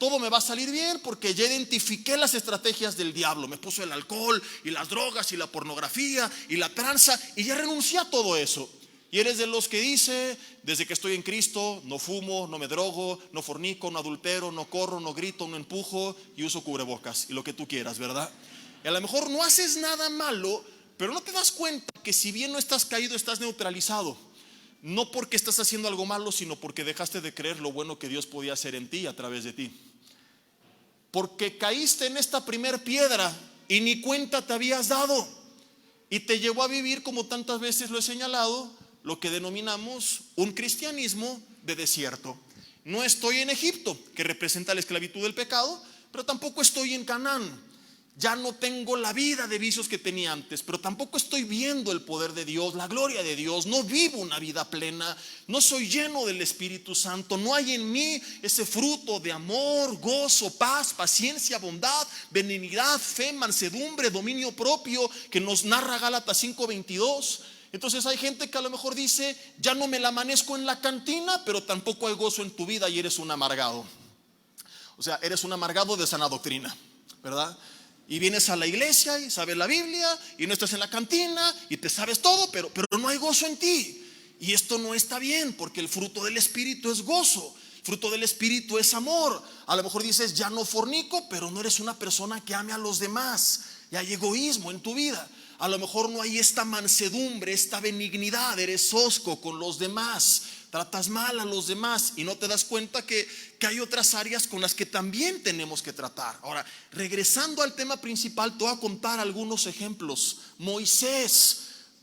todo me va a salir bien porque ya identifiqué las estrategias del diablo. Me puso el alcohol y las drogas y la pornografía y la tranza y ya renuncié a todo eso. Y eres de los que dice: desde que estoy en Cristo no fumo, no me drogo, no fornico, no adultero, no corro, no grito, no empujo y uso cubrebocas y lo que tú quieras, ¿verdad? Y a lo mejor no haces nada malo, pero no te das cuenta que si bien no estás caído, estás neutralizado. No porque estás haciendo algo malo, sino porque dejaste de creer lo bueno que Dios podía hacer en ti a través de ti. Porque caíste en esta primer piedra y ni cuenta te habías dado, y te llevó a vivir, como tantas veces lo he señalado, lo que denominamos un cristianismo de desierto. No estoy en Egipto, que representa la esclavitud del pecado, pero tampoco estoy en Canaán. Ya no tengo la vida de vicios que tenía antes, pero tampoco estoy viendo el poder de Dios, la gloria de Dios. No vivo una vida plena, no soy lleno del Espíritu Santo. No hay en mí ese fruto de amor, gozo, paz, paciencia, bondad, benignidad, fe, mansedumbre, dominio propio que nos narra Gálatas 5:22. Entonces hay gente que a lo mejor dice: ya no me la amanezco en la cantina, pero tampoco hay gozo en tu vida y eres un amargado. O sea, eres un amargado de sana doctrina, ¿verdad? Y vienes a la iglesia y sabes la Biblia y no estás en la cantina y te sabes todo, pero no hay gozo en ti. Y esto no está bien, porque el fruto del Espíritu es gozo, el fruto del Espíritu es amor. A lo mejor dices: ya no fornico, pero no eres una persona que ame a los demás, y hay egoísmo en tu vida. A lo mejor no hay esta mansedumbre, esta benignidad, eres hosco con los demás, tratas mal a los demás y no te das cuenta que hay otras áreas con las que también tenemos que tratar. Ahora, regresando al tema principal, te voy a contar algunos ejemplos. Moisés,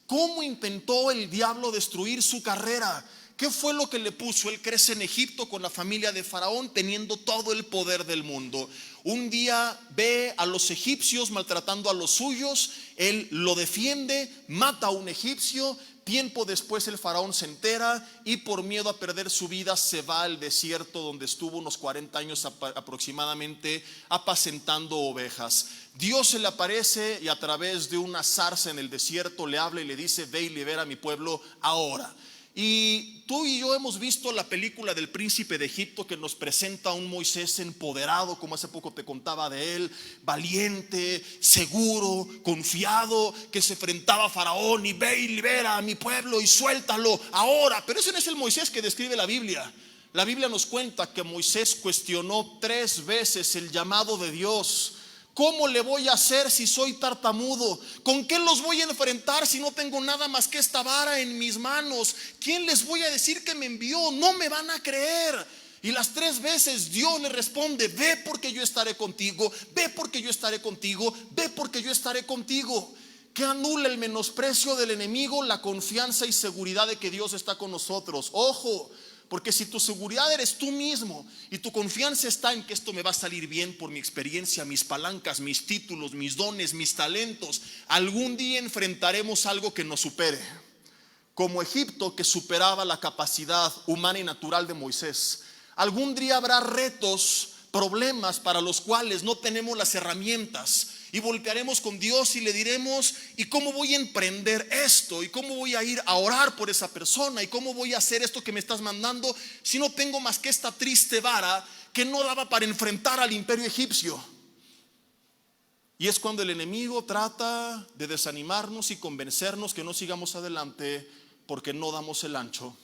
¿cómo intentó el diablo destruir su carrera? ¿Qué fue lo que le puso? Él crece en Egipto con la familia de Faraón, teniendo todo el poder del mundo. Un día ve a los egipcios maltratando a los suyos, él lo defiende, mata a un egipcio. Tiempo después el faraón se entera y por miedo a perder su vida se va al desierto, donde estuvo unos 40 años aproximadamente apacentando ovejas. Dios se le aparece y a través de una zarza en el desierto le habla y le dice: ve y libera a mi pueblo ahora. Y tú y yo hemos visto la película del Príncipe de Egipto, que nos presenta a un Moisés empoderado, como hace poco te contaba de él, valiente, seguro, confiado, que se enfrentaba a Faraón y: ve y libera a mi pueblo y suéltalo ahora. Pero ese no es el Moisés que describe la Biblia. La Biblia nos cuenta que Moisés cuestionó 3 veces el llamado de Dios. ¿Cómo le voy a hacer si soy tartamudo? ¿Con qué los voy a enfrentar si no tengo nada más que esta vara en mis manos? ¿Quién les voy a decir que me envió? No me van a creer. Y las 3 veces Dios le responde: ve porque yo estaré contigo, ve porque yo estaré contigo, ve porque yo estaré contigo. Que anula el menosprecio del enemigo la confianza y seguridad de que Dios está con nosotros. Ojo, porque si tu seguridad eres tú mismo y tu confianza está en que esto me va a salir bien por mi experiencia, mis palancas, mis títulos, mis dones, mis talentos, algún día enfrentaremos algo que nos supere, como Egipto, que superaba la capacidad humana y natural de Moisés. Algún día habrá retos, problemas para los cuales no tenemos las herramientas, y voltearemos con Dios y le diremos: ¿y cómo voy a emprender esto? ¿Y cómo voy a ir a orar por esa persona? ¿Y cómo voy a hacer esto que me estás mandando si no tengo más que esta triste vara que no daba para enfrentar al imperio egipcio? Y es cuando el enemigo trata de desanimarnos y convencernos que no sigamos adelante, porque no damos el ancho,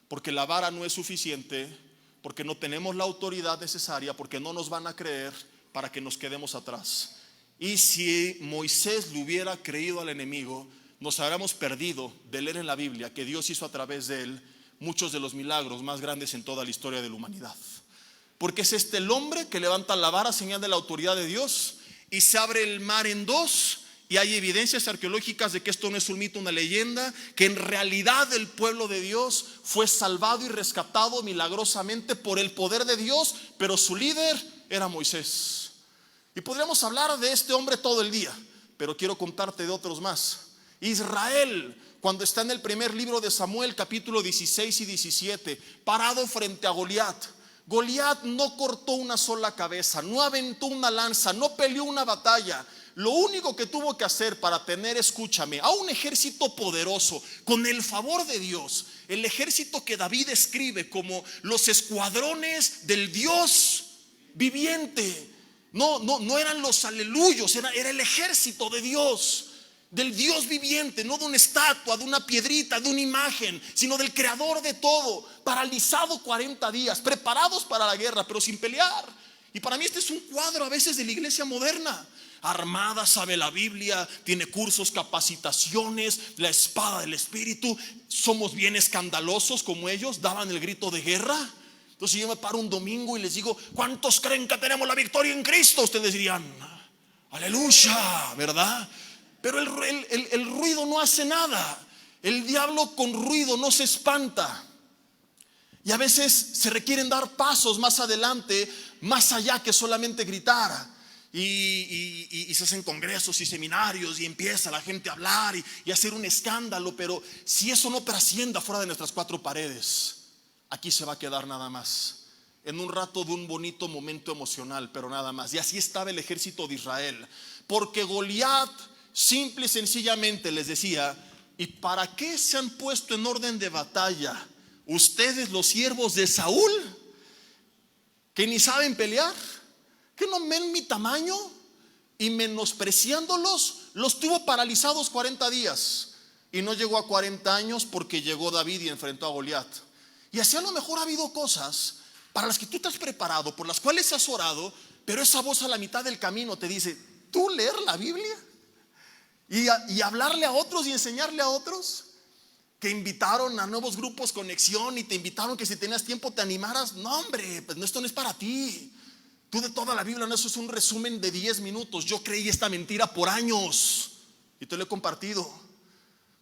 porque la vara no es suficiente, porque no tenemos la autoridad necesaria, porque no nos van a creer, para que nos quedemos atrás. Y si Moisés le hubiera creído al enemigo, nos habríamos perdido de leer en la Biblia que Dios hizo a través de él muchos de los milagros más grandes en toda la historia de la humanidad. Porque es el hombre que levanta la vara, señal de la autoridad de Dios, y se abre el mar en 2. Y hay evidencias arqueológicas de que esto no es un mito, una leyenda, que en realidad el pueblo de Dios fue salvado y rescatado milagrosamente por el poder de Dios, pero su líder era Moisés. Y podríamos hablar de este hombre todo el día, pero quiero contarte de otros más. Israel, cuando está en el primer libro de Samuel, capítulo 16 y 17, parado frente a Goliat. Goliat no cortó una sola cabeza, no aventó una lanza, no peleó una batalla. Lo único que tuvo que hacer para tener, escúchame, a un ejército poderoso, con el favor de Dios, el ejército que David escribe como los escuadrones del Dios viviente. No eran los aleluyos, era el ejército de Dios, del Dios viviente, no de una estatua, de una piedrita, de una imagen, sino del creador de todo, paralizado 40 días, preparados para la guerra, pero sin pelear. Y para mí este es un cuadro a veces de la iglesia moderna. Armada, sabe la Biblia, tiene cursos, capacitaciones, la espada del Espíritu. Somos bien escandalosos como ellos, daban el grito de guerra. Entonces yo me paro un domingo y les digo: ¿cuántos creen que tenemos la victoria en Cristo? Ustedes dirían: aleluya, ¿verdad? Pero el ruido no hace nada. El diablo con ruido no se espanta. Y a veces se requieren dar pasos más adelante, más allá que solamente gritar. Y se hacen congresos y seminarios y empieza la gente a hablar y hacer un escándalo. Pero si eso no trascienda fuera de nuestras cuatro paredes, aquí se va a quedar nada más, en un rato de un bonito momento emocional, pero nada más. Y así estaba el ejército de Israel, porque Goliat simple y sencillamente les decía: ¿y para qué se han puesto en orden de batalla ustedes, los siervos de Saúl, que ni saben pelear? ¿Que no ven mi tamaño? Y menospreciándolos, los tuvo paralizados 40 días. Y no llegó a 40 años porque llegó David y enfrentó a Goliat. Y así a lo mejor ha habido cosas para las que tú te has preparado, por las cuales has orado, pero esa voz a la mitad del camino te dice: ¿tú leer la Biblia? Y hablarle a otros y enseñarle a otros, que invitaron a nuevos grupos Conexión y te invitaron que si tenías tiempo te animaras. No, hombre, pues esto no es para ti. Tú de toda la Biblia, no, eso es un resumen de 10 minutos. Yo creí esta mentira por años y te lo he compartido.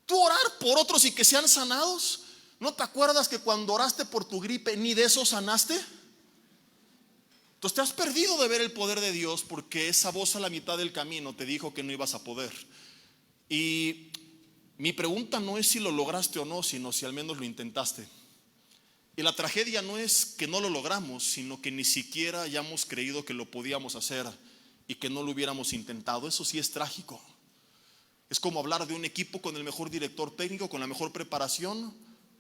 Tú orar por otros y que sean sanados. ¿No te acuerdas que cuando oraste por tu gripe ni de eso sanaste? Entonces te has perdido de ver el poder de Dios, porque esa voz a la mitad del camino te dijo que no ibas a poder. Y mi pregunta no es si lo lograste o no, sino si al menos lo intentaste. Y la tragedia no es que no lo logramos, sino que ni siquiera hayamos creído que lo podíamos hacer y que no lo hubiéramos intentado. Eso sí es trágico. Es como hablar de un equipo con el mejor director técnico, con la mejor preparación,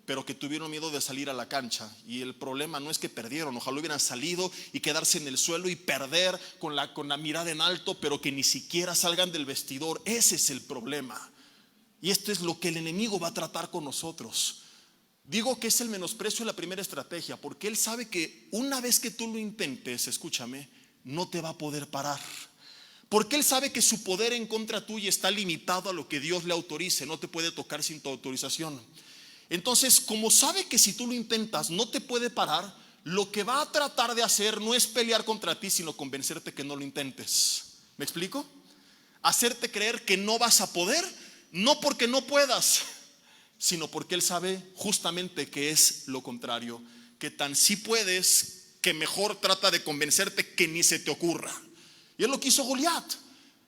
pero que tuvieron miedo de salir a la cancha. Y el problema no es que perdieron, ojalá hubieran salido y quedarse en el suelo y perder con la mirada en alto, pero que ni siquiera salgan del vestidor. Ese es el problema. Y esto es lo que el enemigo va a tratar con nosotros. Digo que es el menosprecio de la primera estrategia, porque él sabe que una vez que tú lo intentes, escúchame, no te va a poder parar. Porque él sabe que su poder en contra tuya está limitado a lo que Dios le autorice, no te puede tocar sin tu autorización. Entonces, como sabe que si tú lo intentas no te puede parar, lo que va a tratar de hacer no es pelear contra ti, sino convencerte que no lo intentes. ¿Me explico? Hacerte creer que no vas a poder, no porque no puedas, sino porque él sabe justamente que es lo contrario, que tan sí puedes, que mejor trata de convencerte que ni se te ocurra. Y es lo que hizo Goliat.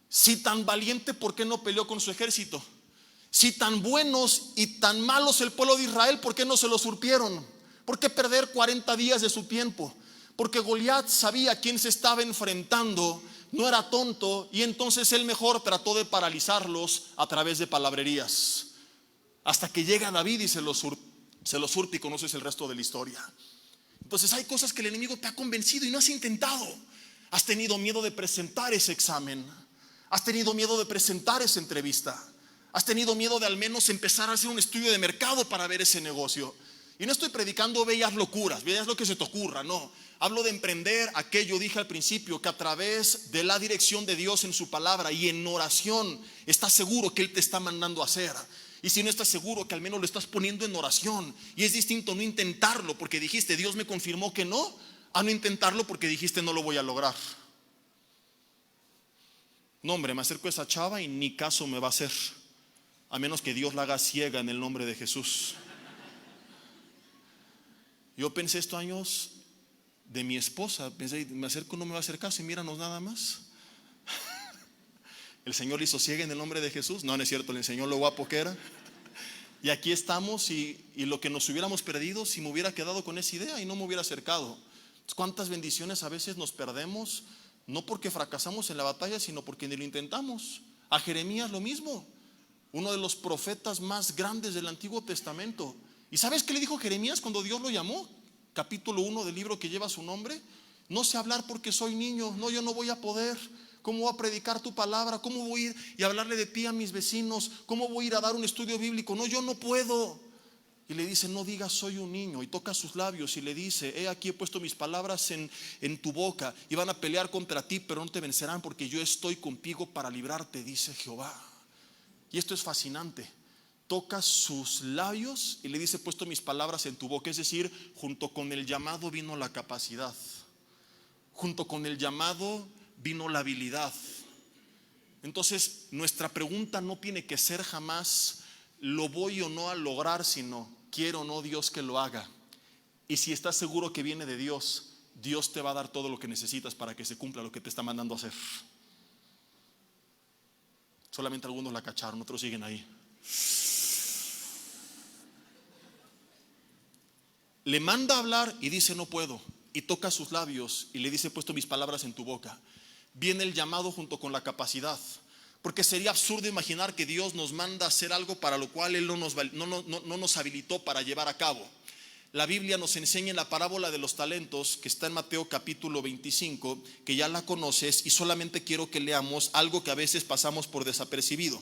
Si tan valiente, ¿por qué no peleó con su ejército? Si tan buenos y tan malos el pueblo de Israel, ¿por qué no se lo surpieron? ¿Por qué perder 40 días de su tiempo? Porque Goliat sabía a quién se estaba enfrentando, no era tonto, y entonces él mejor trató de paralizarlos a través de palabrerías. Hasta que llega David y se los surte, y conoces el resto de la historia. Entonces hay cosas que el enemigo te ha convencido y no has intentado. Has tenido miedo de presentar ese examen. Has tenido miedo de presentar esa entrevista. Has tenido miedo de al menos empezar a hacer un estudio de mercado para ver ese negocio. Y no estoy predicando bellas locuras, veas lo que se te ocurra, no. Hablo de emprender aquello, dije al principio, que a través de la dirección de Dios en su palabra y en oración, estás seguro que Él te está mandando a hacer. Y si no estás seguro, que al menos lo estás poniendo en oración. Y es distinto no intentarlo porque dijiste Dios me confirmó que no, a no intentarlo porque dijiste no lo voy a lograr. No, hombre, me acerco a esa chava y ni caso me va a hacer, a menos que Dios la haga ciega en el nombre de Jesús. Yo pensé estos años de mi esposa, pensé, me acerco, no me va a hacer caso y míranos nada más. El Señor le hizo ciega en el nombre de Jesús. No, no es cierto, le enseñó lo guapo que era. Y aquí estamos y lo que nos hubiéramos perdido si me hubiera quedado con esa idea y no me hubiera acercado. ¿Cuántas bendiciones a veces nos perdemos? No porque fracasamos en la batalla, sino porque ni lo intentamos. A Jeremías lo mismo, uno de los profetas más grandes del Antiguo Testamento. ¿Y sabes qué le dijo Jeremías cuando Dios lo llamó? Capítulo 1 del libro que lleva su nombre. No sé hablar porque soy niño. No, yo no voy a poder. ¿Cómo voy a predicar tu palabra? ¿Cómo voy a ir y hablarle de ti a mis vecinos? ¿Cómo voy a ir a dar un estudio bíblico? No, yo no puedo. Y le dice, no digas soy un niño. Y toca sus labios y le dice, he aquí he puesto mis palabras en tu boca. Y van a pelear contra ti, pero no te vencerán, porque yo estoy contigo para librarte, dice Jehová. Y esto es fascinante. Toca sus labios y le dice, he puesto mis palabras en tu boca. Es decir, junto con el llamado vino la capacidad. Junto con el llamado vino la habilidad. Entonces nuestra pregunta no tiene que ser jamás lo voy o no a lograr, sino quiero o no Dios que lo haga. Y si estás seguro que viene de Dios, Dios te va a dar todo lo que necesitas para que se cumpla lo que te está mandando a hacer. Solamente algunos la cacharon, otros siguen ahí. Le manda a hablar y dice no puedo. Y toca sus labios y le dice, he puesto mis palabras en tu boca. Viene el llamado junto con la capacidad. Porque sería absurdo imaginar que Dios nos manda a hacer algo para lo cual Él no nos habilitó para llevar a cabo. La Biblia nos enseña en la parábola de los talentos, que está en Mateo capítulo 25, que ya la conoces, y solamente quiero que leamos algo que a veces pasamos por desapercibido.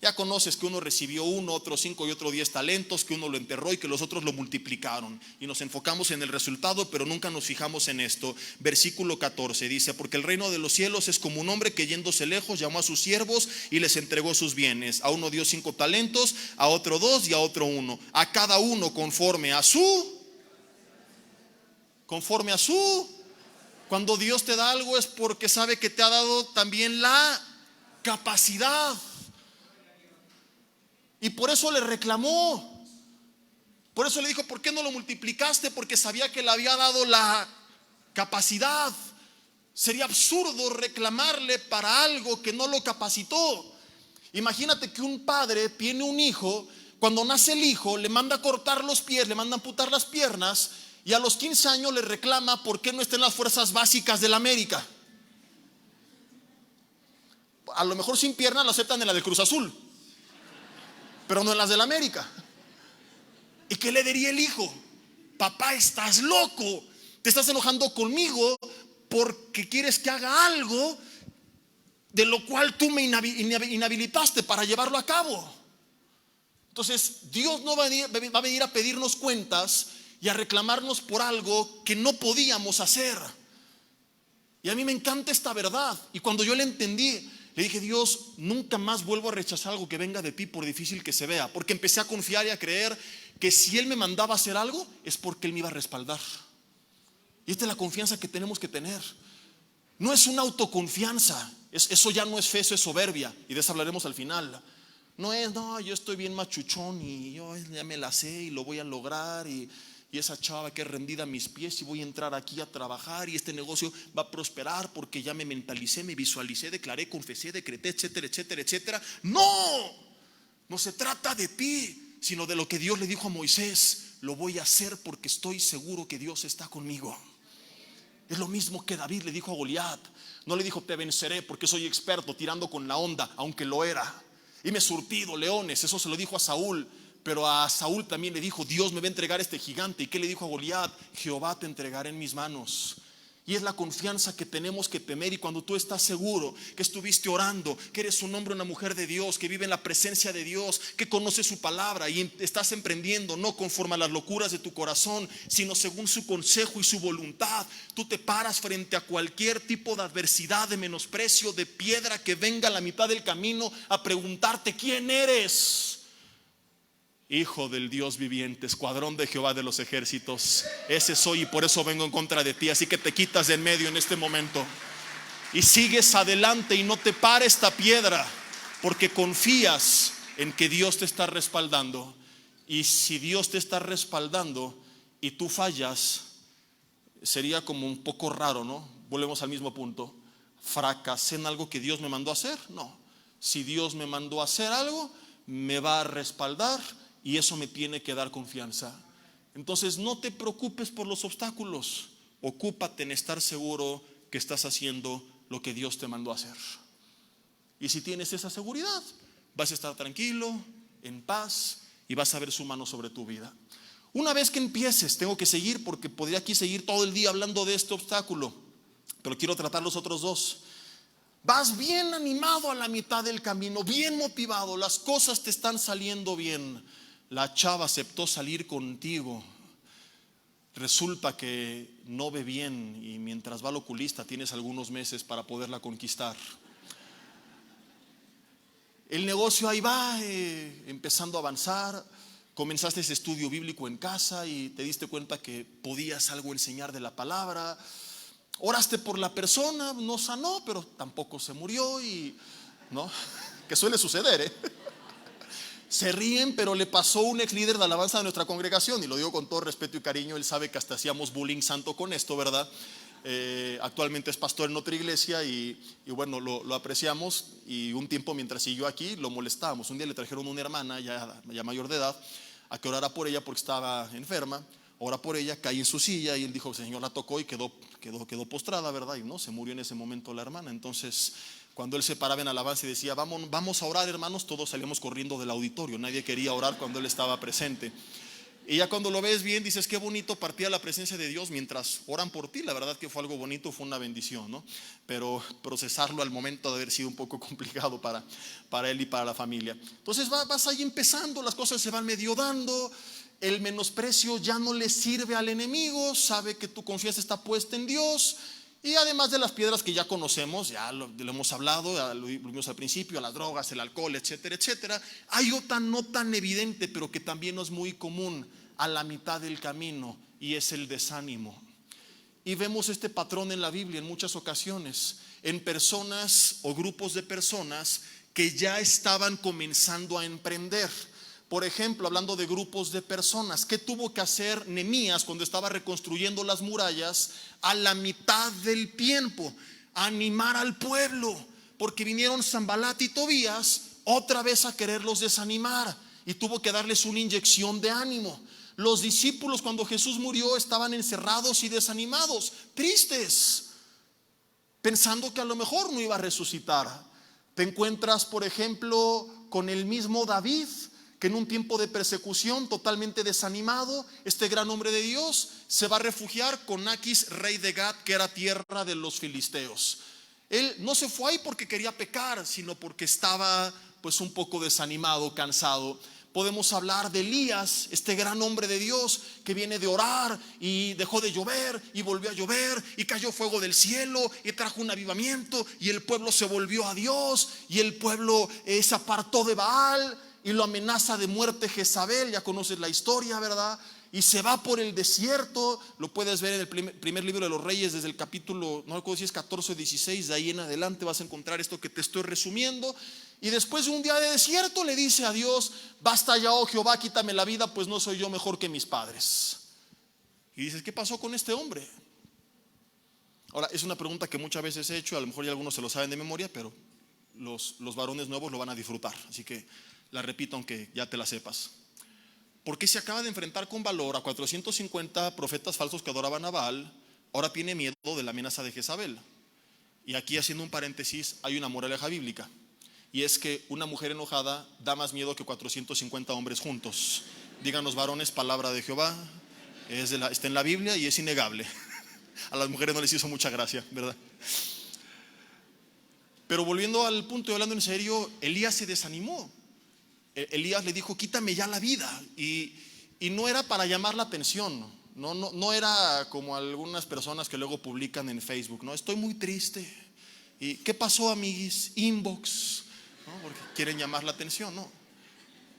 Ya conoces que uno recibió 1, otro 5 y otro 10 talentos, que uno lo enterró y que los otros lo multiplicaron. Y nos enfocamos en el resultado, pero nunca nos fijamos en esto. Versículo 14 dice, porque el reino de los cielos es como un hombre que yéndose lejos llamó a sus siervos y les entregó sus bienes. A uno dio 5 talentos, a otro 2 y a otro 1. A cada uno conforme a su. Cuando Dios te da algo es porque sabe que te ha dado también la capacidad. Y por eso le reclamó. Por eso le dijo, ¿por qué no lo multiplicaste? Porque sabía que le había dado la capacidad. Sería absurdo reclamarle para algo que no lo capacitó. Imagínate que un padre tiene un hijo. Cuando nace el hijo, le manda cortar los pies, le manda amputar las piernas. Y a los 15 años le reclama por qué no está en las fuerzas básicas de la América. A lo mejor sin pierna lo aceptan en la del Cruz Azul, pero no en las de la América. ¿Y qué le diría el hijo? Papá, estás loco, te estás enojando conmigo porque quieres que haga algo de lo cual tú me inhabilitaste para llevarlo a cabo. Entonces Dios no va a venir a pedirnos cuentas y a reclamarnos por algo que no podíamos hacer. Y a mí me encanta esta verdad. Y cuando yo la entendí, le dije, Dios, nunca más vuelvo a rechazar algo que venga de ti, por difícil que se vea. Porque empecé a confiar y a creer que si Él me mandaba a hacer algo, es porque Él me iba a respaldar. Y esta es la confianza que tenemos que tener. No es una autoconfianza. Eso ya no es fe, eso es soberbia. Y de eso hablaremos al final. No es, no, yo estoy bien machuchón y yo ya me la sé y lo voy a lograr. Y esa chava que es rendida a mis pies y voy a entrar aquí a trabajar y este negocio va a prosperar porque ya me mentalicé, me visualicé, declaré, confesé, decreté, etcétera, etcétera, etcétera. No se trata de ti, sino de lo que Dios le dijo a Moisés. Lo voy a hacer porque estoy seguro que Dios está conmigo. Es lo mismo que David le dijo a Goliat. No le dijo te venceré porque soy experto tirando con la onda, aunque lo era. Y me he surtido leones, eso se lo dijo a Saúl. Pero a Saúl también le dijo, Dios me va a entregar este gigante. ¿Y qué le dijo a Goliat? Jehová te entregará en mis manos. Y es la confianza que tenemos que tener. Y cuando tú estás seguro que estuviste orando, que eres un hombre o una mujer de Dios, que vive en la presencia de Dios, que conoce su palabra y estás emprendiendo no conforme a las locuras de tu corazón, sino según su consejo y su voluntad, tú te paras frente a cualquier tipo de adversidad, de menosprecio, de piedra que venga a la mitad del camino a preguntarte ¿quién eres? Hijo del Dios viviente, escuadrón de Jehová de los ejércitos, ese soy y por eso vengo en contra de ti. Así que te quitas de en medio en este momento y sigues adelante y no te para esta piedra, porque confías en que Dios te está respaldando. Y si Dios te está respaldando y tú fallas, sería como un poco raro, ¿no? Volvemos al mismo punto. ¿Fracasé en algo que Dios me mandó a hacer? No. Si Dios me mandó a hacer algo, me va a respaldar. Y eso me tiene que dar confianza. Entonces no te preocupes por los obstáculos. Ocúpate en estar seguro que estás haciendo lo que Dios te mandó a hacer. Y si tienes esa seguridad, vas a estar tranquilo, en paz, y vas a ver su mano sobre tu vida. Una vez que empieces, tengo que seguir porque podría aquí seguir todo el día hablando de este obstáculo, pero quiero tratar los otros dos. Vas bien animado a la mitad del camino, bien motivado, las cosas te están saliendo bien. La chava aceptó salir contigo. Resulta que no ve bien y mientras va al oculista tienes algunos meses para poderla conquistar. El negocio ahí va, empezando a avanzar. Comenzaste ese estudio bíblico en casa y te diste cuenta que podías algo enseñar de la palabra. Oraste por la persona, no sanó, pero tampoco se murió y no, que suele suceder, Se ríen, pero le pasó un ex líder de alabanza de nuestra congregación, y lo digo con todo respeto y cariño. Él sabe que hasta hacíamos bullying santo con esto, ¿verdad? Actualmente es pastor en otra iglesia y bueno, lo apreciamos. Y un tiempo mientras siguió aquí lo molestábamos. Un día le trajeron una hermana ya mayor de edad a que orara por ella porque estaba enferma. Ora por ella, cae en su silla y él dijo: el Señor la tocó y quedó postrada, ¿verdad? Y no, se murió en ese momento la hermana. Entonces, cuando él se paraba en alabanza y decía: vamos a orar, hermanos, todos salíamos corriendo del auditorio. Nadie quería orar cuando él estaba presente. Y ya cuando lo ves bien dices: qué bonito partía la presencia de Dios mientras oran por ti. La verdad que fue algo bonito, fue una bendición, ¿no? Pero procesarlo al momento de haber sido un poco complicado para él y para la familia. Entonces vas ahí empezando, las cosas se van medio dando. El menosprecio ya no le sirve al enemigo, sabe que tu confianza está puesta en Dios. Y además de las piedras que ya conocemos, ya lo hemos hablado, ya lo vimos al principio, las drogas, el alcohol, etcétera, etcétera. Hay otra no tan evidente, pero que también no es muy común a la mitad del camino, y es el desánimo. Y vemos este patrón en la Biblia en muchas ocasiones, en personas o grupos de personas que ya estaban comenzando a emprender. Por ejemplo, hablando de grupos de personas, ¿qué tuvo que hacer Nehemías cuando estaba reconstruyendo las murallas a la mitad del tiempo? Animar al pueblo, porque vinieron Sanbalat y Tobías otra vez a quererlos desanimar, y tuvo que darles una inyección de ánimo. Los discípulos, cuando Jesús murió, estaban encerrados y desanimados, tristes, pensando que a lo mejor no iba a resucitar. Te encuentras, por ejemplo, con el mismo David, que en un tiempo de persecución, totalmente desanimado, este gran hombre de Dios se va a refugiar con Aquis, rey de Gat, que era tierra de los filisteos. Él no se fue ahí porque quería pecar, sino porque estaba pues un poco desanimado, cansado. Podemos hablar de Elías, este gran hombre de Dios que viene de orar y dejó de llover y volvió a llover y cayó fuego del cielo y trajo un avivamiento y el pueblo se volvió a Dios y el pueblo se apartó de Baal y lo amenaza de muerte Jezabel. Ya conoces la historia, ¿verdad? Y se va por el desierto. Lo puedes ver en el primer libro de los Reyes, desde el capítulo, no recuerdo si es 14 o 16, de ahí en adelante vas a encontrar esto que te estoy resumiendo. Y después de un día de desierto le dice a Dios: basta ya, oh Jehová, quítame la vida, pues no soy yo mejor que mis padres. Y dices: ¿qué pasó con este hombre? Ahora, es una pregunta que muchas veces he hecho, a lo mejor ya algunos se lo saben de memoria, pero los varones nuevos lo van a disfrutar, así que la repito aunque ya te la sepas. Porque se acaba de enfrentar con valor a 450 profetas falsos que adoraban a Baal, ahora tiene miedo de la amenaza de Jezabel. Y aquí, haciendo un paréntesis, hay una moraleja bíblica, y es que una mujer enojada da más miedo que 450 hombres juntos. Díganos, varones, palabra de Jehová, está en la Biblia y es innegable. A las mujeres no les hizo mucha gracia, ¿verdad? Pero volviendo al punto y hablando en serio, Elías se desanimó. Elías le dijo: quítame ya la vida. Y no era para llamar la atención, no era como algunas personas que luego publican en Facebook, no, estoy muy triste. ¿Y qué pasó, amiguis? Inbox, ¿no? Porque quieren llamar la atención, ¿no?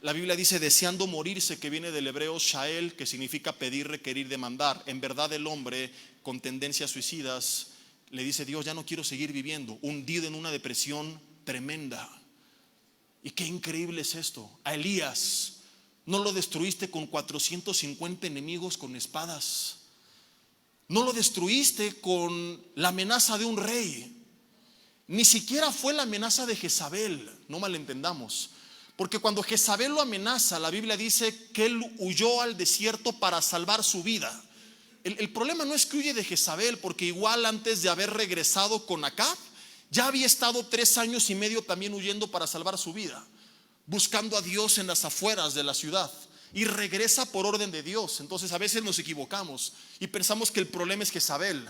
La Biblia dice: deseando morirse, que viene del hebreo shael, que significa pedir, requerir, demandar. En verdad, el hombre con tendencias suicidas le dice: Dios, ya no quiero seguir viviendo, hundido en una depresión tremenda. Y qué increíble es esto. A Elías no lo destruiste con 450 enemigos con espadas, no lo destruiste con la amenaza de un rey, ni siquiera fue la amenaza de Jezabel. No malentendamos, porque cuando Jezabel lo amenaza, la Biblia dice que él huyó al desierto para salvar su vida. El problema no es que huye de Jezabel, porque igual antes de haber regresado con Acab, ya había estado 3 años y medio también huyendo para salvar su vida, buscando a Dios en las afueras de la ciudad. y regresa por orden de Dios. Entonces a veces nos equivocamos y pensamos que el problema es Jezabel,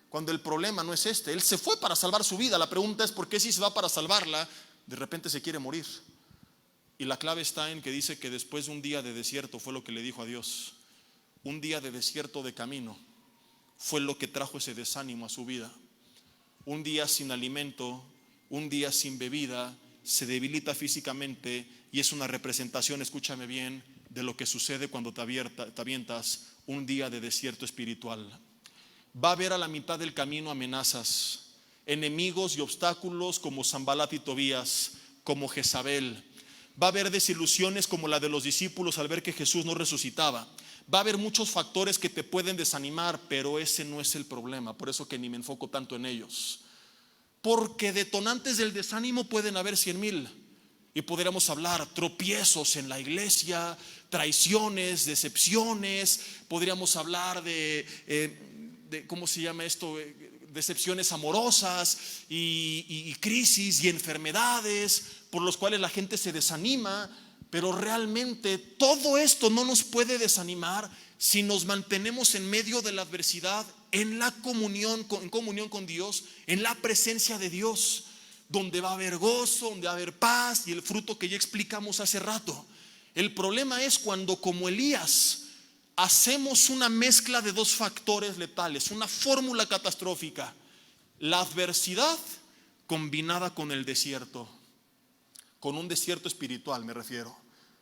cuando el problema no es este. Él se fue para salvar su vida. La pregunta es: ¿por qué si se va para salvarla, de repente se quiere morir? Y la clave está en que dice que después de un día de desierto, fue lo que le dijo a Dios, un día de desierto de camino, fue lo que trajo ese desánimo a su vida. Un día sin alimento, un día sin bebida, se debilita físicamente, y es una representación, escúchame bien, de lo que sucede cuando te avientas un día de desierto espiritual. Va a haber a la mitad del camino amenazas, enemigos y obstáculos como Sanbalat y Tobías, como Jezabel. Va a haber desilusiones como la de los discípulos al ver que Jesús no resucitaba. Va a haber muchos factores que te pueden desanimar, pero ese no es el problema. Por eso que ni me enfoco tanto en ellos, porque detonantes del desánimo pueden haber 100,000. Y podríamos hablar tropiezos en la iglesia, traiciones, decepciones. Podríamos hablar de ¿cómo se llama esto? Decepciones amorosas y crisis y enfermedades por los cuales la gente se desanima. Pero realmente todo esto no nos puede desanimar si nos mantenemos en medio de la adversidad, en comunión con Dios, en la presencia de Dios, donde va a haber gozo, donde va a haber paz y el fruto que ya explicamos hace rato. El problema es cuando, como Elías, hacemos una mezcla de dos factores letales, una fórmula catastrófica: la adversidad combinada con el desierto, con un desierto espiritual me refiero,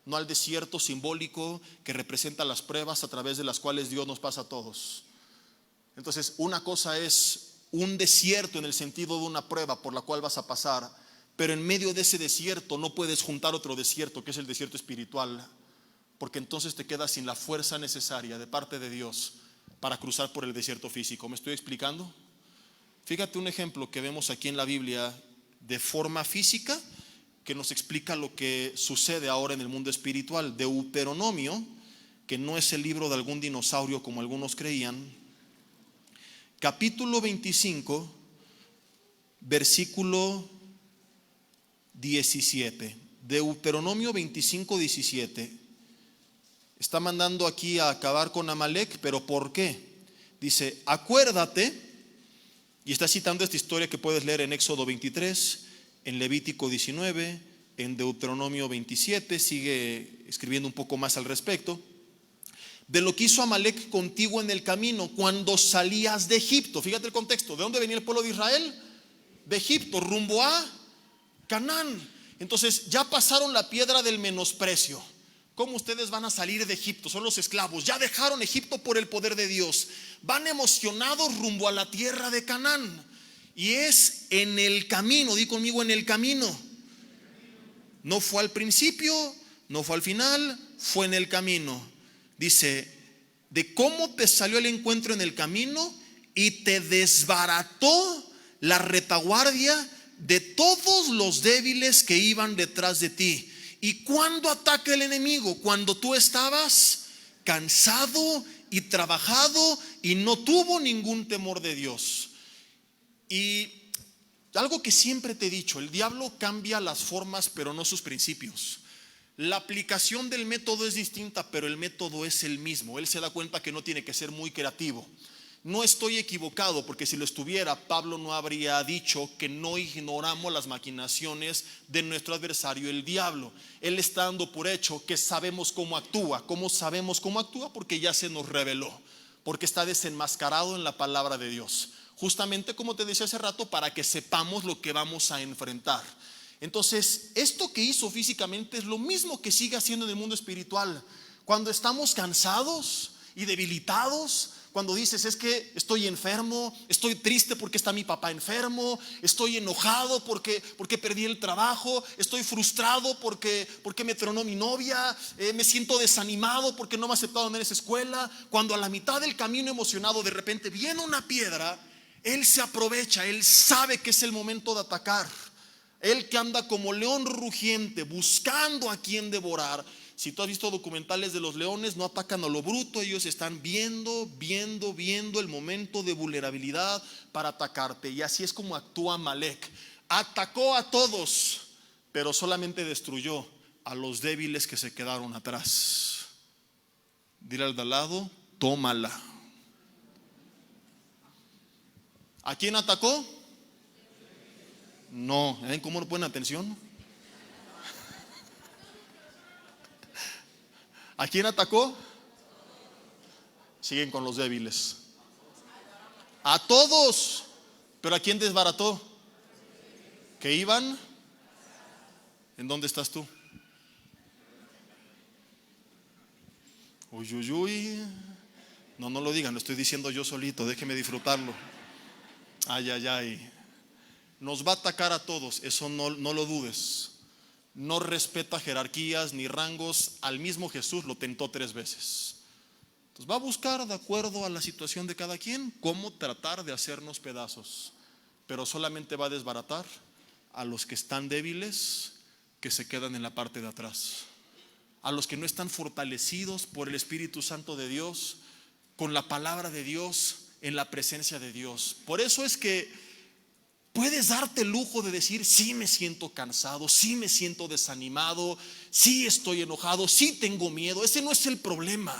no al desierto simbólico que representa las pruebas a través de las cuales Dios nos pasa a todos. Entonces, una cosa es un desierto en el sentido de una prueba por la cual vas a pasar, pero en medio de ese desierto no puedes juntar otro desierto, que es el desierto espiritual, porque entonces te quedas sin la fuerza necesaria de parte de Dios para cruzar por el desierto físico. ¿Me estoy explicando? Fíjate un ejemplo que vemos aquí en la Biblia de forma física que nos explica lo que sucede ahora en el mundo espiritual. Deuteronomio, que no es el libro de algún dinosaurio como algunos creían, capítulo 25, versículo 17. Deuteronomio 25, 17. Está mandando aquí a acabar con Amalek, pero ¿por qué? Dice: acuérdate, y está citando esta historia que puedes leer en Éxodo 23, en Levítico 19, en Deuteronomio 27, sigue escribiendo un poco más al respecto, de lo que hizo Amalek contigo en el camino cuando salías de Egipto. Fíjate el contexto: ¿de dónde venía el pueblo de Israel? De Egipto, rumbo a Canaán. Entonces ya pasaron la piedra del menosprecio. ¿Cómo ustedes van a salir de Egipto? Son los esclavos, ya dejaron Egipto por el poder de Dios, van emocionados rumbo a la tierra de Canaán. Y es en el camino, di conmigo, en el camino. No fue al principio, no fue al final, fue en el camino. Dice: de cómo te salió el encuentro en el camino y te desbarató la retaguardia de todos los débiles que iban detrás de ti. ¿Y cuándo ataca el enemigo? Cuando tú estabas cansado y trabajado y no tuvo ningún temor de Dios. Y algo que siempre te he dicho: el diablo cambia las formas pero no sus principios. La aplicación del método es distinta, pero el método es el mismo. Él se da cuenta que no tiene que ser muy creativo. No estoy equivocado, porque si lo estuviera, Pablo no habría dicho que no ignoramos las maquinaciones de nuestro adversario, el diablo. Él está dando por hecho que sabemos cómo actúa. ¿Cómo sabemos cómo actúa? Porque ya se nos reveló, porque está desenmascarado en la palabra de Dios. Justamente como te decía hace rato, para que sepamos lo que vamos a enfrentar. Entonces, esto que hizo físicamente es lo mismo que sigue haciendo en el mundo espiritual. Cuando estamos cansados y debilitados, cuando dices: es que estoy enfermo, estoy triste porque está mi papá enfermo, estoy enojado porque perdí el trabajo, estoy frustrado porque me tronó mi novia, me siento desanimado porque no me ha aceptado en esa escuela. Cuando a la mitad del camino emocionado de repente viene una piedra, él se aprovecha, él sabe que es el momento de atacar. Él que anda como león rugiente buscando a quien devorar. Si tú has visto documentales de los leones, no atacan a lo bruto, ellos están viendo el momento de vulnerabilidad para atacarte. Y así es como actúa Amalek. Atacó a todos, pero solamente destruyó a los débiles que se quedaron atrás. Dile al de al lado, tómala. ¿A quién atacó? No, ¿ven cómo no ponen atención? ¿A quién atacó? Siguen con los débiles. A todos. ¿Pero a quién desbarató? ¿Que iban? ¿En dónde estás tú? Uy, uy, uy. No, no lo digan, lo estoy diciendo yo solito, déjeme disfrutarlo. Ay, ay, ay. Nos va a atacar a todos, eso no lo dudes. No respeta jerarquías ni rangos. Al mismo Jesús lo tentó 3 veces. Entonces va a buscar, de acuerdo a la situación de cada quien, cómo tratar de hacernos pedazos. Pero solamente va a desbaratar a los que están débiles, que se quedan en la parte de atrás. A los que no están fortalecidos por el Espíritu Santo de Dios, con la palabra de Dios, en la presencia de Dios. Por eso es que puedes darte el lujo de decir: sí me siento cansado, sí me siento desanimado, sí estoy enojado, sí tengo miedo. Ese no es el problema.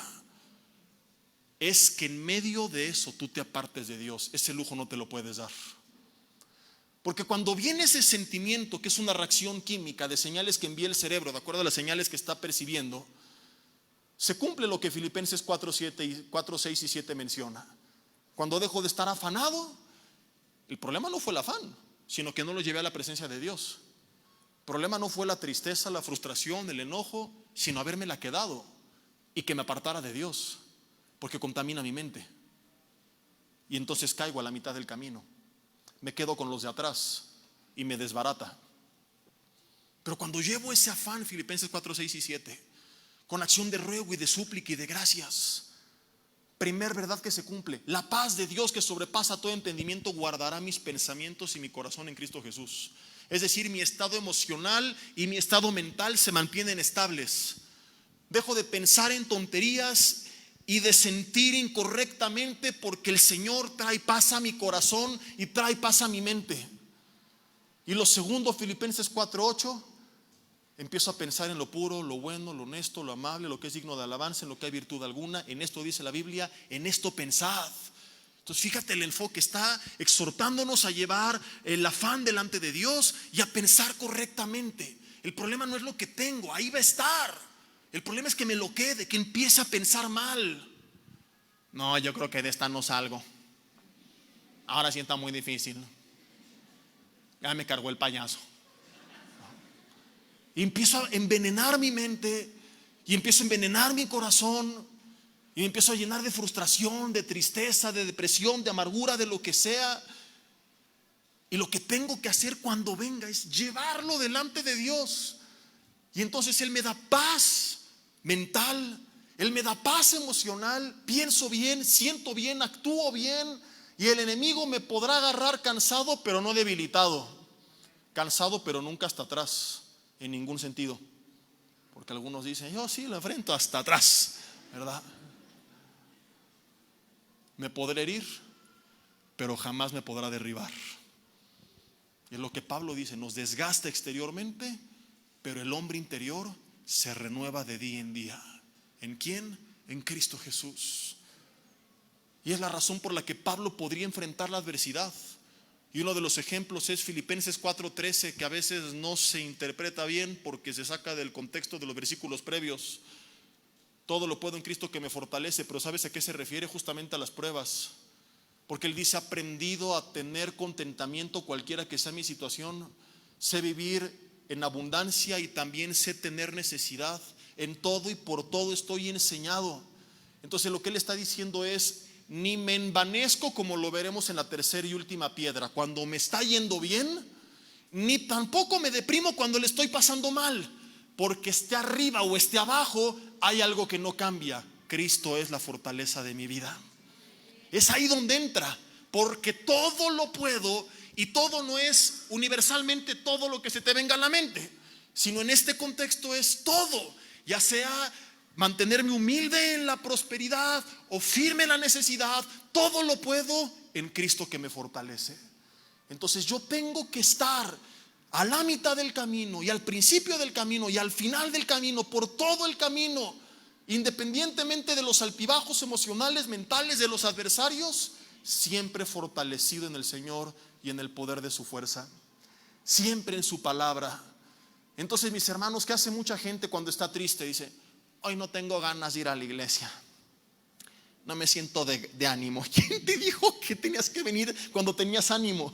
Es que en medio de eso tú te apartes de Dios. Ese lujo no te lo puedes dar. Porque cuando viene ese sentimiento, que es una reacción química de señales que envía el cerebro, de acuerdo a las señales que está percibiendo, se cumple lo que Filipenses 4, 6 y 7 menciona. Cuando dejo de estar afanado, el problema no fue el afán, sino que no lo llevé a la presencia de Dios. El problema no fue la tristeza, la frustración, el enojo, sino habérmela quedado y que me apartara de Dios, porque contamina mi mente. Y entonces caigo a la mitad del camino. Me quedo con los de atrás y me desbarata. Pero cuando llevo ese afán, Filipenses 4, 6 y 7, con acción de ruego y de súplica y de gracias, primer verdad que se cumple: la paz de Dios que sobrepasa todo entendimiento guardará mis pensamientos y mi corazón en Cristo Jesús. Es decir, mi estado emocional y mi estado mental se mantienen estables. Dejo de pensar en tonterías y de sentir incorrectamente, porque el Señor trae paz a mi corazón y trae paz a mi mente. Y lo segundo, Filipenses 4:8, empiezo a pensar en lo puro, lo bueno, lo honesto, lo amable, lo que es digno de alabanza, en lo que hay virtud alguna. En esto dice la Biblia: en esto pensad. Entonces fíjate, el enfoque está exhortándonos a llevar el afán delante de Dios y a pensar correctamente. El problema no es lo que tengo, ahí va a estar. El problema es que me lo quede, que empiece a pensar mal. No, yo creo que de esta no salgo. Ahora sí está muy difícil. Ya me cargó el payaso. Y empiezo a envenenar mi mente, y empiezo a envenenar mi corazón, y me empiezo a llenar de frustración, de tristeza, de depresión, de amargura, de lo que sea. Y lo que tengo que hacer cuando venga es llevarlo delante de Dios. Y entonces Él me da paz mental, Él me da paz emocional, pienso bien, siento bien, actúo bien. Y el enemigo me podrá agarrar cansado, pero no debilitado. Cansado, pero nunca hasta atrás, en ningún sentido. Porque algunos dicen: yo sí lo enfrento hasta atrás, ¿verdad? Me podré herir, pero jamás me podrá derribar. Y es lo que Pablo dice: nos desgasta exteriormente, pero el hombre interior se renueva de día en día. ¿En quién? En Cristo Jesús. Y es la razón por la que Pablo podría enfrentar la adversidad. Y uno de los ejemplos es Filipenses 4:13, que a veces no se interpreta bien porque se saca del contexto de los versículos previos. Todo lo puedo en Cristo que me fortalece. Pero ¿sabes a qué se refiere? Justamente a las pruebas. Porque él dice: aprendido a tener contentamiento cualquiera que sea mi situación. Sé vivir en abundancia y también sé tener necesidad. En todo y por todo estoy enseñado. Entonces lo que él está diciendo es: ni me envanezco, como lo veremos en la tercera y última piedra, cuando me está yendo bien, ni tampoco me deprimo cuando le estoy pasando mal. Porque esté arriba o esté abajo, hay algo que no cambia: Cristo es la fortaleza de mi vida. Es ahí donde entra, porque todo lo puedo. Y todo no es universalmente todo lo que se te venga a la mente, sino en este contexto es todo. Ya sea mantenerme humilde en la prosperidad o firme en la necesidad, todo lo puedo en Cristo que me fortalece. Entonces yo tengo que estar a la mitad del camino, y al principio del camino, y al final del camino, por todo el camino. independientemente de los altibajos emocionales, mentales de los adversarios, siempre fortalecido en el Señor y en el poder de su fuerza, siempre en su palabra. Entonces, mis hermanos, ¿qué hace mucha gente cuando está triste? Dice: hoy no tengo ganas de ir a la iglesia, no me siento de ánimo. ¿Quién te dijo que tenías que venir cuando tenías ánimo?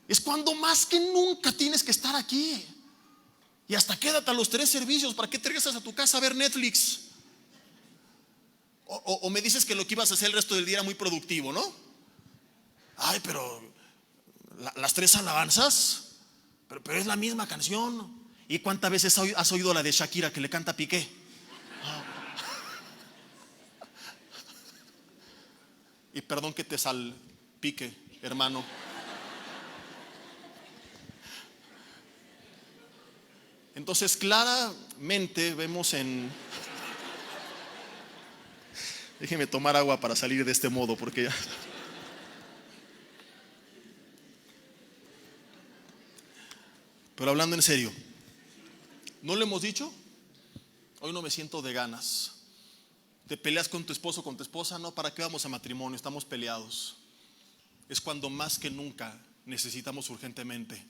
Es cuando más que nunca tienes que estar aquí. Y hasta quédate a los 3 servicios. ¿Para qué te regresas a tu casa a ver Netflix? O me dices que lo que ibas a hacer el resto del día era muy productivo, ¿no? Ay, pero las 3 alabanzas, pero es la misma canción. ¿Y cuántas veces has oído la de Shakira que le canta a Piqué? Y perdón que te salpique, hermano. Entonces, claramente vemos déjeme tomar agua para salir de este modo, porque ya. Pero hablando en serio, ¿no le hemos dicho? Hoy no me siento de ganas. Te peleas con tu esposo, con tu esposa. No, ¿para qué vamos a matrimonio? Estamos peleados. Es cuando más que nunca necesitamos urgentemente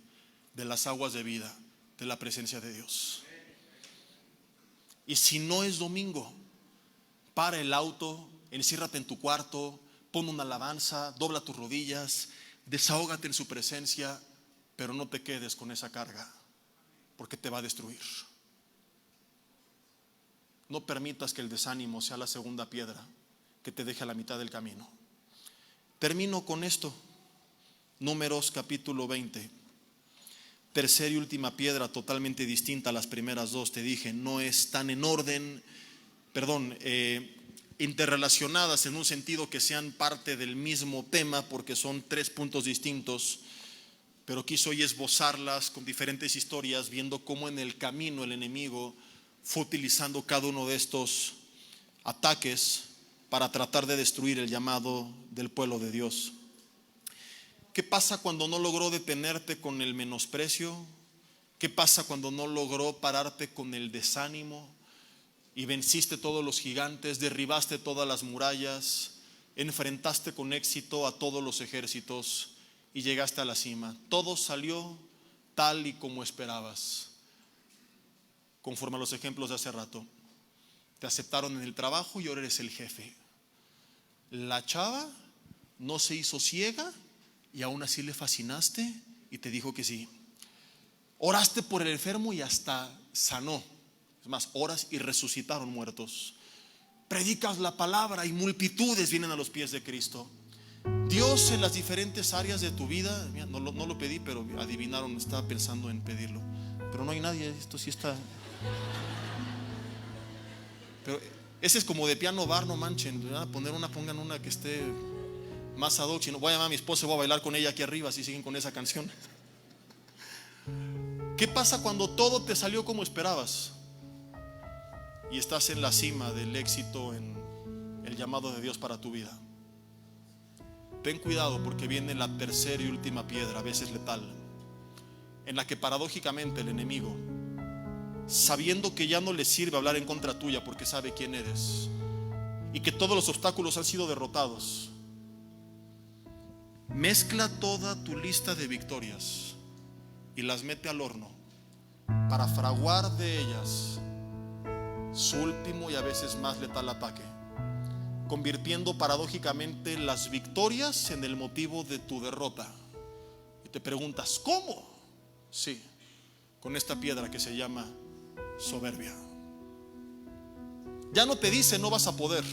de las aguas de vida, de la presencia de Dios. Y si no es domingo, para el auto, enciérrate en tu cuarto, pon una alabanza, dobla tus rodillas, desahógate en su presencia, pero no te quedes con esa carga, porque te va a destruir. No permitas que el desánimo sea la segunda piedra que te deje a la mitad del camino. Termino con esto. Números capítulo 20. Tercera y última piedra, totalmente distinta a las primeras 2. Te dije, no están en orden, interrelacionadas en un sentido que sean parte del mismo tema, porque son 3 puntos distintos, pero quiso hoy esbozarlas con diferentes historias, viendo cómo en el camino el enemigo fue utilizando cada uno de estos ataques para tratar de destruir el llamado del pueblo de Dios. ¿Qué pasa cuando no logró detenerte con el menosprecio? ¿Qué pasa cuando no logró pararte con el desánimo y venciste todos los gigantes, derribaste todas las murallas, enfrentaste con éxito a todos los ejércitos y llegaste a la cima? Todo salió tal y como esperabas, conforme a los ejemplos de hace rato. Te aceptaron en el trabajo y ahora eres el jefe. La chava no se hizo ciega y aún así le fascinaste y te dijo que sí. Oraste por el enfermo y hasta sanó. Es más, oras y resucitaron muertos. Predicas la palabra y multitudes vienen a los pies de Cristo. Dios en las diferentes áreas de tu vida, mira, no lo pedí, pero adivinaron, estaba pensando en pedirlo. Pero no hay nadie, esto sí está. Pero ese es como de piano bar, no manchen. Pongan una que esté más ad hoc. Si no, voy a llamar a mi esposa y voy a bailar con ella aquí arriba si siguen con esa canción. ¿Qué pasa cuando todo te salió como esperabas y estás en la cima del éxito en el llamado de Dios para tu vida? Ten cuidado, porque viene la tercera y última piedra, a veces letal, en la que paradójicamente el enemigo, sabiendo que ya no le sirve hablar en contra tuya porque sabe quién eres y que todos los obstáculos han sido derrotados, mezcla toda tu lista de victorias y las mete al horno para fraguar de ellas su último y a veces más letal ataque, convirtiendo paradójicamente las victorias en el motivo de tu derrota. Y te preguntas, ¿cómo? Sí, con esta piedra que se llama soberbia. Ya no te dice no vas a poder,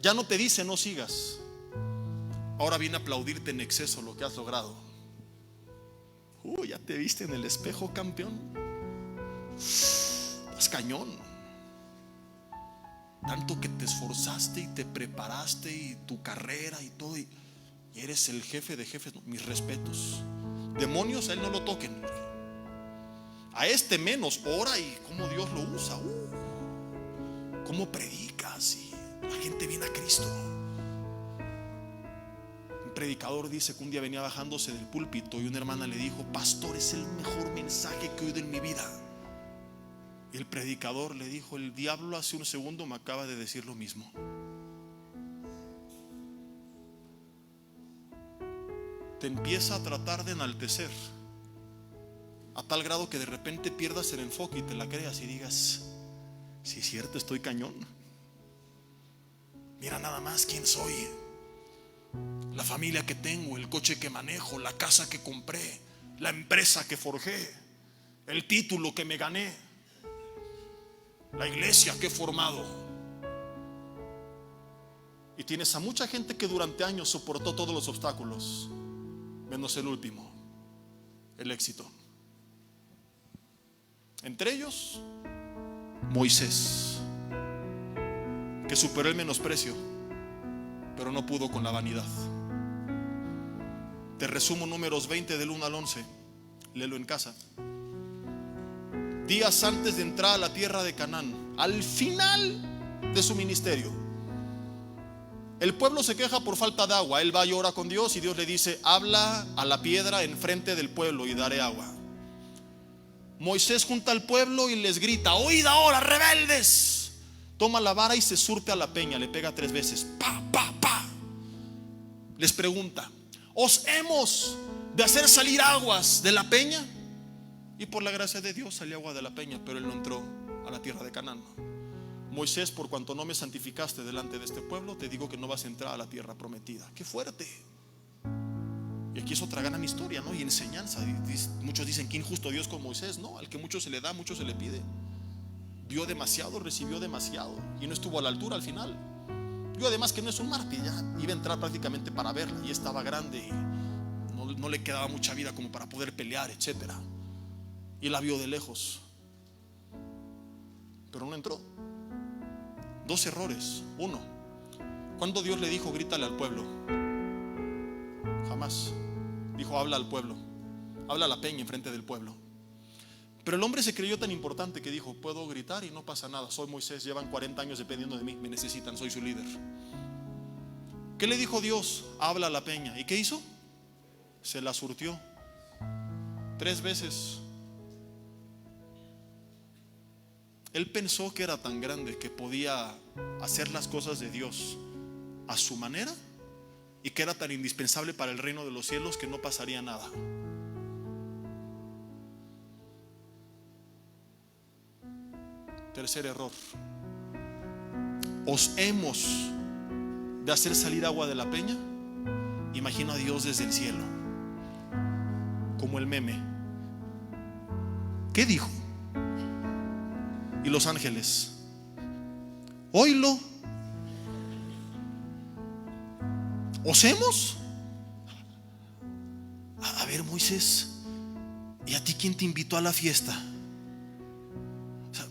ya no te dice no sigas. Ahora viene a aplaudirte en exceso lo que has logrado. Ya te viste en el espejo, campeón. Estás cañón. Tanto que te esforzaste y te preparaste y tu carrera y todo, y eres el jefe de jefes. Mis respetos. Demonios, a él no lo toquen. A este menos. Ora y cómo Dios lo usa. Cómo predicas y la gente viene a Cristo. Un predicador dice que un día venía bajándose del púlpito y una hermana le dijo: pastor, es el mejor mensaje que he oído en mi vida. Y el predicador le dijo: el diablo hace un segundo me acaba de decir lo mismo. Te empieza a tratar de enaltecer a tal grado que de repente pierdas el enfoque y te la creas y digas: sí, es cierto, estoy cañón. Mira nada más quién soy, la familia que tengo, el coche que manejo, la casa que compré, la empresa que forjé, el título que me gané, la iglesia que he formado. Y tienes a mucha gente que durante años soportó todos los obstáculos, menos el último, el éxito. Entre ellos, Moisés, que superó el menosprecio, pero no pudo con la vanidad. Te resumo Números 20 del 1 al 11. Léelo en casa. Días antes de entrar a la tierra de Canaán, al final de su ministerio, el pueblo se queja por falta de agua. Él va y ora con Dios y Dios le dice: habla a la piedra enfrente del pueblo y daré agua. Moisés junta al pueblo y les grita: oíd ahora, rebeldes. Toma la vara y se surte a la peña, le pega 3 veces, pa, pa, pa. Les pregunta: ¿os hemos de hacer salir aguas de la peña? Y por la gracia de Dios salió agua de la peña, pero él no entró a la tierra de Canaán. Moisés, por cuanto no me santificaste delante de este pueblo, te digo que no vas a entrar a la tierra prometida. ¡Qué fuerte! Y aquí es otra gran historia, ¿no? Y enseñanza. Muchos dicen: qué injusto Dios con Moisés. No, al que mucho se le da, mucho se le pide. Vio demasiado, recibió demasiado y no estuvo a la altura al final. Vio además que no es un mártir, ya iba a entrar prácticamente para verla, y estaba grande y no le quedaba mucha vida como para poder pelear, etcétera. Y la vio de lejos, pero no entró. 2 errores. 1, cuando Dios le dijo: grítale al pueblo. Jamás. Dijo: habla al pueblo, habla a la peña enfrente del pueblo. Pero el hombre se creyó tan importante que dijo: puedo gritar y no pasa nada, soy Moisés, llevan 40 años dependiendo de mí, me necesitan, soy su líder. ¿Qué le dijo Dios? Habla a la peña. ¿Y qué hizo? Se la surtió 3 veces. Él pensó que era tan grande que podía hacer las cosas de Dios a su manera, y que era tan indispensable para el reino de los cielos que no pasaría nada. Tercer error: ¿os hemos de hacer salir agua de la peña? Imagino a Dios desde el cielo, como el meme. ¿Qué dijo? Y los ángeles: oílo. ¿Os hemos? A ver, Moisés, ¿y a ti quién te invitó a la fiesta? O sea,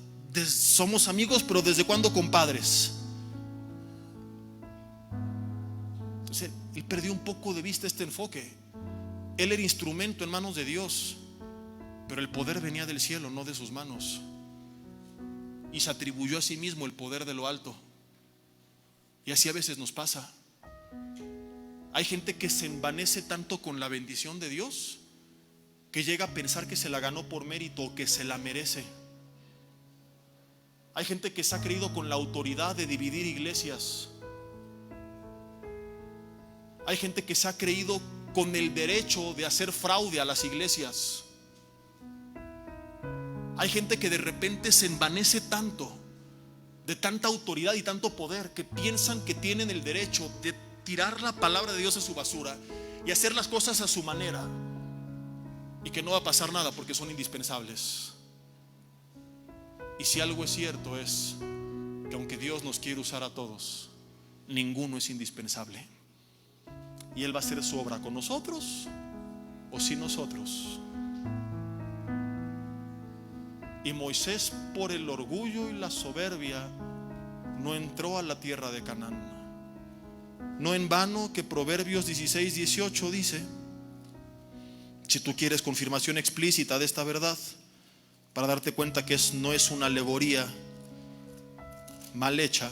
somos amigos, pero ¿desde cuándo compadres? Entonces él perdió un poco de vista este enfoque. Él era instrumento en manos de Dios, pero el poder venía del cielo, no de sus manos. Y se atribuyó a sí mismo el poder de lo alto. Y así a veces nos pasa. Hay gente que se envanece tanto con la bendición de Dios que llega a pensar que se la ganó por mérito o que se la merece. Hay gente que se ha creído con la autoridad de dividir iglesias. Hay gente que se ha creído con el derecho de hacer fraude a las iglesias. Hay gente que de repente se envanece tanto de tanta autoridad y tanto poder que piensan que tienen el derecho de tirar la palabra de Dios a su basura y hacer las cosas a su manera, y que no va a pasar nada porque son indispensables. Y si algo es cierto es que aunque Dios nos quiere usar a todos, ninguno es indispensable. Y Él va a hacer su obra con nosotros o sin nosotros. Y Moisés, por el orgullo y la soberbia, no entró a la tierra de Canaán. No en vano que Proverbios 16:18 dice, si tú quieres confirmación explícita de esta verdad, para darte cuenta que no es una alegoría mal hecha,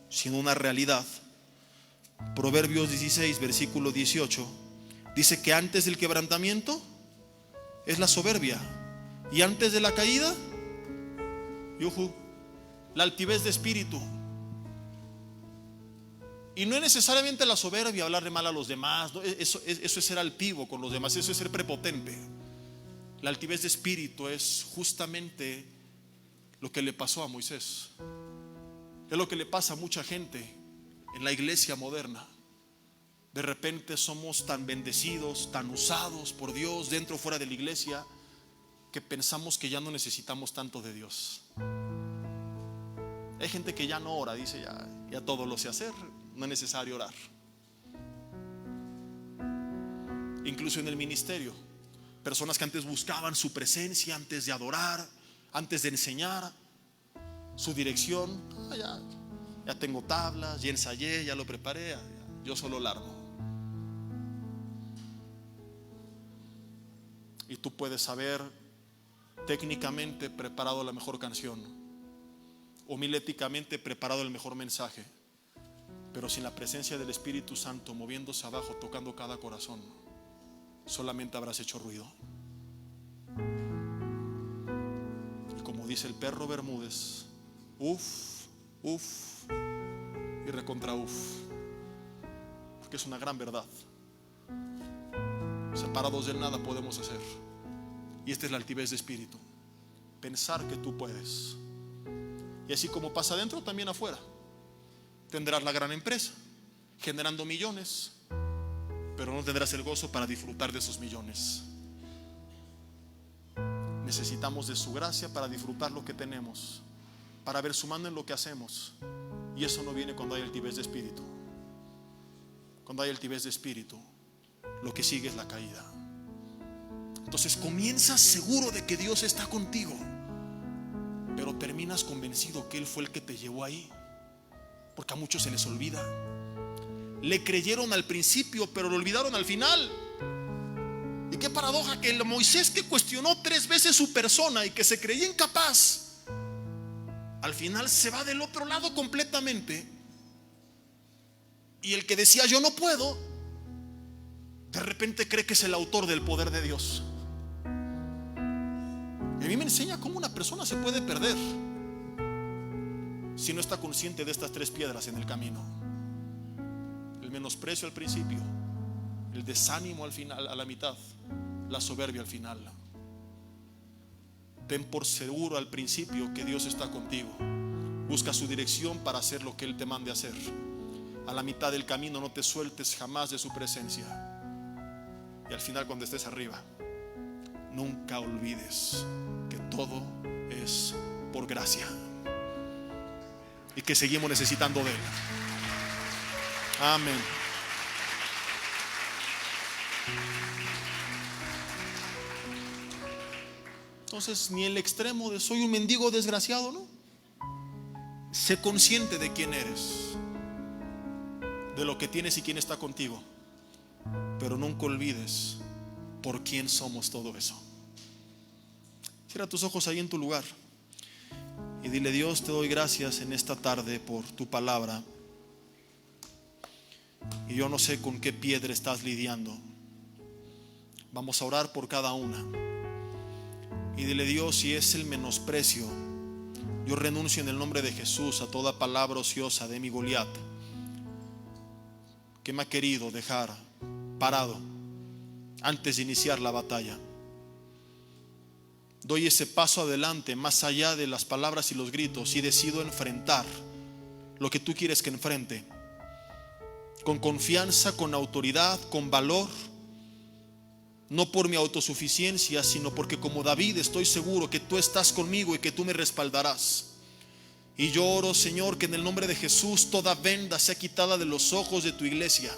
sino una realidad. Proverbios 16, versículo 18 dice que antes del quebrantamiento es la soberbia, y antes de la caída Yuhu, la altivez de espíritu. Y no es necesariamente la soberbia, hablarle mal a los demás, ¿no? Eso es ser altivo con los demás, eso es ser prepotente. La altivez de espíritu es justamente lo que le pasó a Moisés. Es lo que le pasa a mucha gente en la iglesia moderna. De repente somos tan bendecidos, tan usados por Dios dentro o fuera de la iglesia, que pensamos que ya no necesitamos tanto de Dios. Hay gente que ya no ora, dice ya todo lo sé hacer, no es necesario orar. Incluso en el ministerio, personas que antes buscaban su presencia, antes de adorar, antes de enseñar, su dirección, ya tengo tablas, ya ensayé, ya lo preparé, yo solo largo. Y tú puedes haber técnicamente preparado la mejor canción, homiléticamente preparado el mejor mensaje, pero sin la presencia del Espíritu Santo moviéndose abajo, tocando cada corazón, solamente habrás hecho ruido. Y como dice el perro Bermúdez, uf y recontra uf, porque es una gran verdad. Separados de nada podemos hacer. Y esta es la altivez de espíritu, pensar que tú puedes. Y así como pasa adentro, también afuera. Tendrás la gran empresa generando millones, pero no tendrás el gozo para disfrutar de esos millones. Necesitamos de su gracia para disfrutar lo que tenemos, para ver su mano en lo que hacemos. Y eso no viene cuando hay altivez de espíritu. Cuando hay altivez de espíritu, lo que sigue es la caída. Entonces comienzas seguro de que Dios está contigo, pero terminas convencido que Él fue el que te llevó ahí, porque a muchos se les olvida. Le creyeron al principio, pero lo olvidaron al final. Y qué paradoja que el Moisés que cuestionó 3 veces su persona y que se creía incapaz, al final se va del otro lado completamente. Y el que decía yo no puedo, de repente cree que es el autor del poder de Dios. Y a mí me enseña cómo una persona se puede perder si no está consciente de estas 3 piedras en el camino: el menosprecio al principio, el desánimo al final, a la mitad, la soberbia al final. Ten por seguro al principio que Dios está contigo. Busca su dirección para hacer lo que Él te mande hacer. A la mitad del camino no te sueltes jamás de su presencia. Y al final, cuando estés arriba, nunca olvides que todo es por gracia y que seguimos necesitando de Él. Amén. Entonces, ni el extremo de soy un mendigo desgraciado, ¿no? Sé consciente de quién eres, de lo que tienes y quién está contigo, pero nunca olvides por quién somos todo eso. Cierra tus ojos ahí en tu lugar y dile: Dios, te doy gracias en esta tarde por tu palabra. Y yo no sé con qué piedra estás lidiando. Vamos a orar por cada una. Y dile: Dios, si es el menosprecio, yo renuncio en el nombre de Jesús a toda palabra ociosa de mi Goliat, que me ha querido dejar parado antes de iniciar la batalla. Doy ese paso adelante, más allá de las palabras y los gritos, y decido enfrentar lo que tú quieres que enfrente, con confianza, con autoridad, con valor. No por mi autosuficiencia, sino porque como David estoy seguro que tú estás conmigo y que tú me respaldarás. Y yo oro, Señor, que en el nombre de Jesús toda venda sea quitada de los ojos de tu iglesia,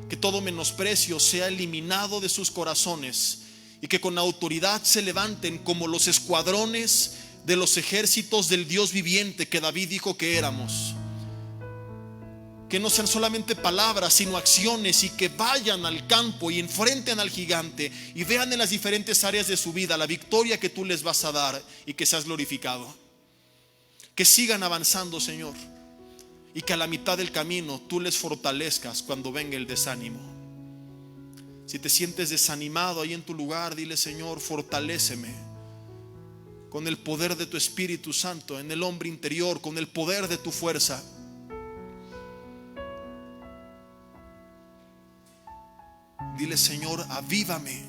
que todo menosprecio sea eliminado de sus corazones, y que con autoridad se levanten como los escuadrones de los ejércitos del Dios viviente que David dijo que éramos. Que no sean solamente palabras, sino acciones, y que vayan al campo y enfrenten al gigante y vean en las diferentes áreas de su vida la victoria que tú les vas a dar, y que seas glorificado. Que sigan avanzando, Señor, y que a la mitad del camino tú les fortalezcas cuando venga el desánimo. Si te sientes desanimado ahí en tu lugar, dile: Señor, fortaléceme con el poder de tu Espíritu Santo en el hombre interior, con el poder de tu fuerza. Dile: Señor, avívame.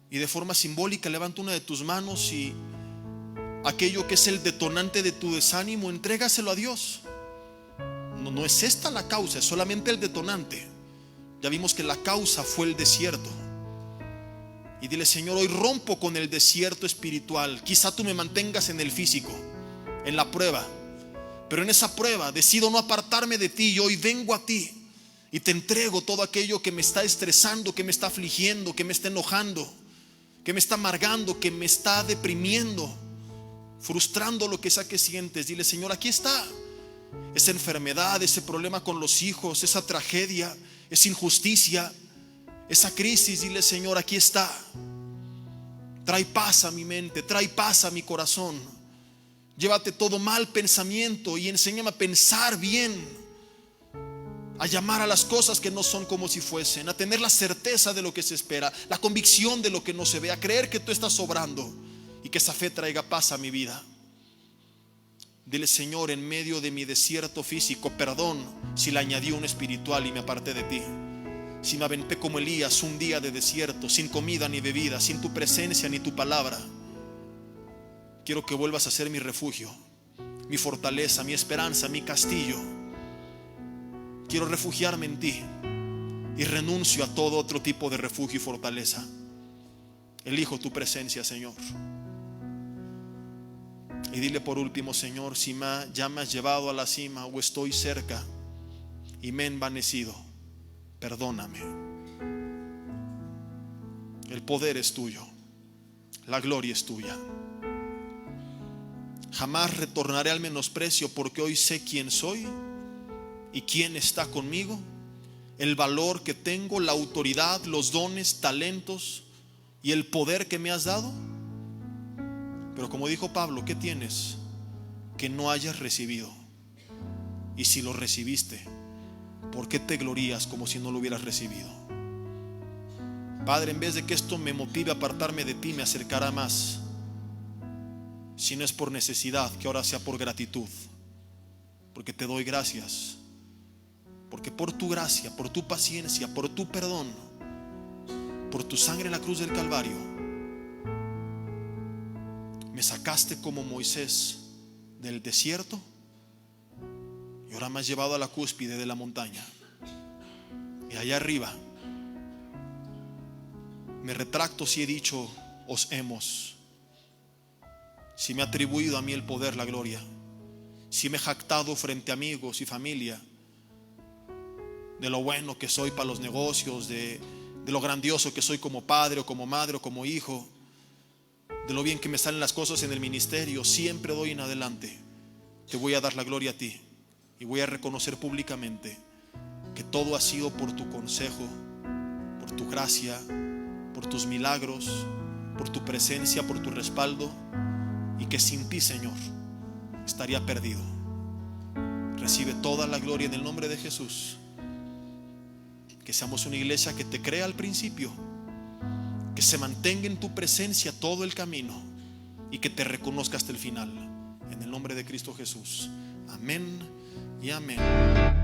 Y de forma simbólica levanta una de tus manos y aquello que es el detonante de tu desánimo, entrégaselo a Dios. No es esta la causa, es solamente el detonante. Ya vimos que la causa fue el desierto. Y dile: Señor, hoy rompo con el desierto espiritual. Quizá tú me mantengas en el físico, en la prueba, pero en esa prueba decido no apartarme de ti. Y hoy vengo a ti y te entrego todo aquello que me está estresando, que me está afligiendo, que me está enojando, que me está amargando, que me está deprimiendo, frustrando lo que sea que sientes. Dile: Señor, aquí está esa enfermedad, ese problema con los hijos, esa tragedia, esa injusticia, esa crisis. Dile: Señor, aquí está. Trae paz a mi mente, trae paz a mi corazón. Llévate todo mal pensamiento y enséñame a pensar bien, a llamar a las cosas que no son como si fuesen, a tener la certeza de lo que se espera, la convicción de lo que no se ve, a creer que tú estás obrando y que esa fe traiga paz a mi vida. Dile: Señor, en medio de mi desierto físico, perdón si le añadí un espiritual y me aparté de ti. Si me aventé como Elías un día de desierto, sin comida ni bebida, sin tu presencia ni tu palabra. Quiero que vuelvas a ser mi refugio, mi fortaleza, mi esperanza, mi castillo. Quiero refugiarme en ti y renuncio a todo otro tipo de refugio y fortaleza. Elijo tu presencia, Señor. Y dile por último: Señor, si ya me has llevado a la cima o estoy cerca y me he envanecido, perdóname. El poder es tuyo, la gloria es tuya. Jamás retornaré al menosprecio, porque hoy sé quién soy y quién está conmigo, el valor que tengo, la autoridad, los dones, talentos y el poder que me has dado. Pero como dijo Pablo, ¿qué tienes que no hayas recibido? Y si lo recibiste, ¿por qué te glorías como si no lo hubieras recibido? Padre, en vez de que esto me motive a apartarme de ti, me acercará más. Si no es por necesidad, que ahora sea por gratitud, porque te doy gracias. Porque por tu gracia, por tu paciencia, por tu perdón, por tu sangre en la cruz del Calvario, me sacaste como Moisés del desierto y ahora me has llevado a la cúspide de la montaña. Y allá arriba me retracto si he dicho os hemos, si me he atribuido a mí el poder, la gloria, si me he jactado frente a amigos y familia de lo bueno que soy para los negocios, de lo grandioso que soy como padre o como madre o como hijo, de lo bien que me salen las cosas en el ministerio. Siempre doy en adelante. Te voy a dar la gloria a ti y voy a reconocer públicamente que todo ha sido por tu consejo, por tu gracia, por tus milagros, por tu presencia, por tu respaldo, y que sin ti, Señor, estaría perdido. Recibe toda la gloria en el nombre de Jesús. Que seamos una iglesia que te crea al principio, que se mantenga en tu presencia todo el camino y que te reconozca hasta el final. En el nombre de Cristo Jesús. Amén y amén.